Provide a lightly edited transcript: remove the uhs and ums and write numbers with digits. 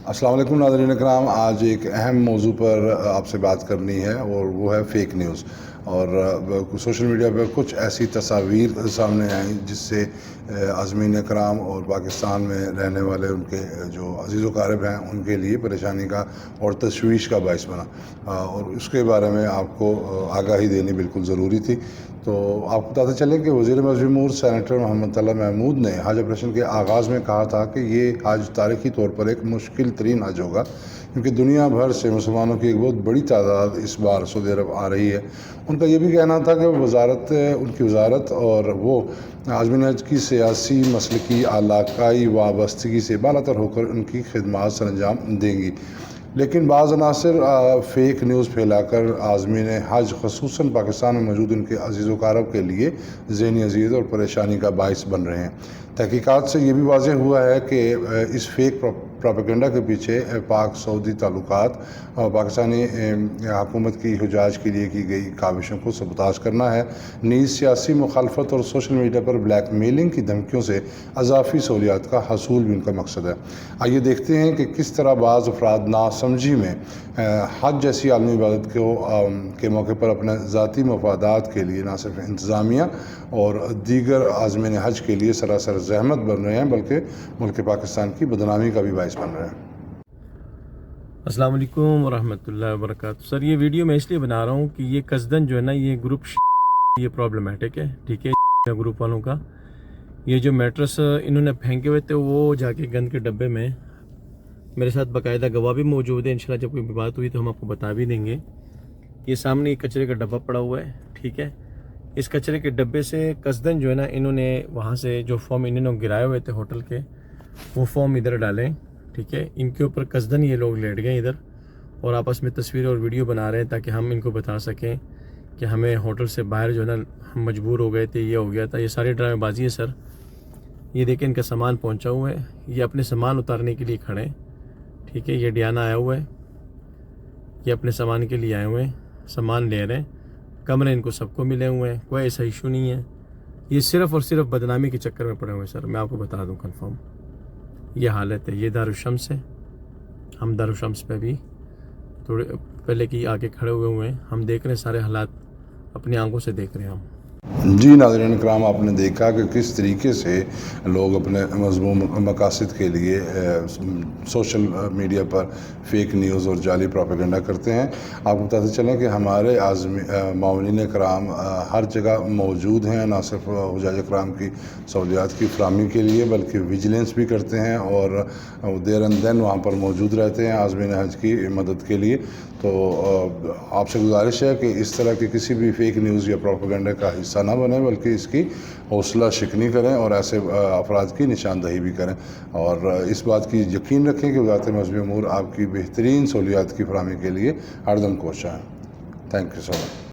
السلام علیکم ناظرین اکرام، آج ایک اہم موضوع پر آپ سے بات کرنی ہے اور وہ ہے فیک نیوز۔ اور سوشل میڈیا پر کچھ ایسی تصاویر سامنے آئیں جس سے عازمین اکرام اور پاکستان میں رہنے والے ان کے جو عزیز و اقارب ہیں ان کے لیے پریشانی کا اور تشویش کا باعث بنا، اور اس کے بارے میں آپ کو آگاہی دینی بالکل ضروری تھی۔ تو آپ کو بتاتے چلیں کہ وزیر مذہبی امور سینیٹر محمد طلعت محمود نے حج آپریشن کے آغاز میں کہا تھا کہ یہ حج تاریخی طور پر ایک مشکل ترین حج ہوگا، کیونکہ دنیا بھر سے مسلمانوں کی ایک بہت بڑی تعداد اس بار سعودی عرب آ رہی ہے۔ ان کا یہ بھی کہنا تھا کہ ان کی وزارت اور وہ عازمین حج کی سیاسی، مسلکی، علاقائی وابستگی سے بالاتر ہو کر ان کی خدمات سر انجام دیں گی، لیکن بعض عناصر فیک نیوز پھیلا کر عازمین حج خصوصاً پاکستان میں موجود ان کے عزیز و اقارب کے لیے ذہنی اذیت اور پریشانی کا باعث بن رہے ہیں۔ تحقیقات سے یہ بھی واضح ہوا ہے کہ اس فیک پروپیگنڈا کے پیچھے پاک سعودی تعلقات اور پاکستانی حکومت کی حجاج کے لیے کی گئی کاوشوں کو سبوتاژ کرنا ہے، نیز سیاسی مخالفت اور سوشل میڈیا پر بلیک میلنگ کی دھمکیوں سے اضافی سہولیات کا حصول بھی ان کا مقصد ہے۔ آئیے دیکھتے ہیں کہ کس طرح بعض افراد ناسمجھی میں حج جیسی عالمی عبادت کے موقع پر اپنے ذاتی مفادات کے لیے نہ صرف انتظامیہ اور دیگر عازمین حج کے لیے سراسر زحمت بن رہے ہیں، بلکہ ملک پاکستان کی بدنامی کا بھی باعث بن رہے ہیں۔ السلام علیکم ورحمۃ اللہ وبرکاتہ۔ سر یہ ویڈیو میں اس لیے بنا رہا ہوں کہ یہ قصدن جو ہے نا یہ گروپ یہ پرابلمیٹک ہے، ٹھیک ہے، گروپ والوں کا یہ جو میٹرس انہوں نے پھینکے ہوئے تھے وہ جا کے گند کے ڈبے میں، میرے ساتھ باقاعدہ گواہ بھی موجود ہے، انشاءاللہ جب کوئی بات ہوئی تو ہم آپ کو بتا بھی دیں گے۔ یہ سامنے ایک کچرے کا ڈبہ پڑا ہوا ہے، ٹھیک ہے، اس کچرے کے ڈبے سے قصدن جو ہے نا انہوں نے وہاں سے جو فارم انہوں نے گرائے ہوئے تھے ہوٹل کے، وہ فارم ادھر ڈالیں، ٹھیک ہے، ان کے اوپر قصدن یہ لوگ لیٹ گئے ادھر اور آپس میں تصویر اور ویڈیو بنا رہے ہیں تاکہ ہم ان کو بتا سکیں کہ ہمیں ہوٹل سے باہر جو ہے نا ہم مجبور ہو گئے تھے، یہ ہو گیا تھا۔ یہ ساری ڈرامے بازی ہے سر۔ یہ دیکھیں ان کا سامان پہنچا ہوا ہے، یہ اپنے سامان اتارنے کے لیے کھڑے ہیں، ٹھیک ہے، یہ ڈیانا آیا ہوا ہے، یہ اپنے سامان کے لیے آئے ہوئے ہیں، سامان لے رہے ہیں، کمرے ان کو سب کو ملے ہوئے ہیں، کوئی ایسا ایشو نہیں ہے۔ یہ صرف اور صرف بدنامی کے چکر میں پڑے ہوئے ہیں سر، میں آپ کو بتا دوں کنفرم یہ حالت ہے۔ یہ دارالشمس ہے، ہم دارالشمس پہ بھی تھوڑے پہلے کی آگے کھڑے ہوئے ہیں، ہم دیکھ رہے ہیں سارے حالات، اپنی آنکھوں سے دیکھ رہے ہیں ہم۔ جی ناظرین اکرام، آپ نے دیکھا کہ کس طریقے سے لوگ اپنے مذموم مقاصد کے لیے سوشل میڈیا پر فیک نیوز اور جعلی پروپیگنڈا کرتے ہیں۔ آپ کو بتاتے چلیں کہ ہمارے معاونین اکرام ہر جگہ موجود ہیں، نہ صرف حجاج اکرام کی سہولیات کی فراہمی کے لیے بلکہ ویجیلنس بھی کرتے ہیں اور دیر اینڈ دین وہاں پر موجود رہتے ہیں عازمین حج کی مدد کے لیے۔ تو آپ سے گزارش ہے کہ اس طرح کی کسی بھی فیک نیوز یا پروپیگنڈا کا حصہ نہ بنیں، بلکہ اس کی حوصلہ شکنی کریں اور ایسے افراد کی نشاندہی بھی کریں، اور اس بات کی یقین رکھیں کہ وزارت مذہبی امور آپ کی بہترین سہولیات کی فراہمی کے لیے ہر دم کوشاں ہے۔ Thank you so much.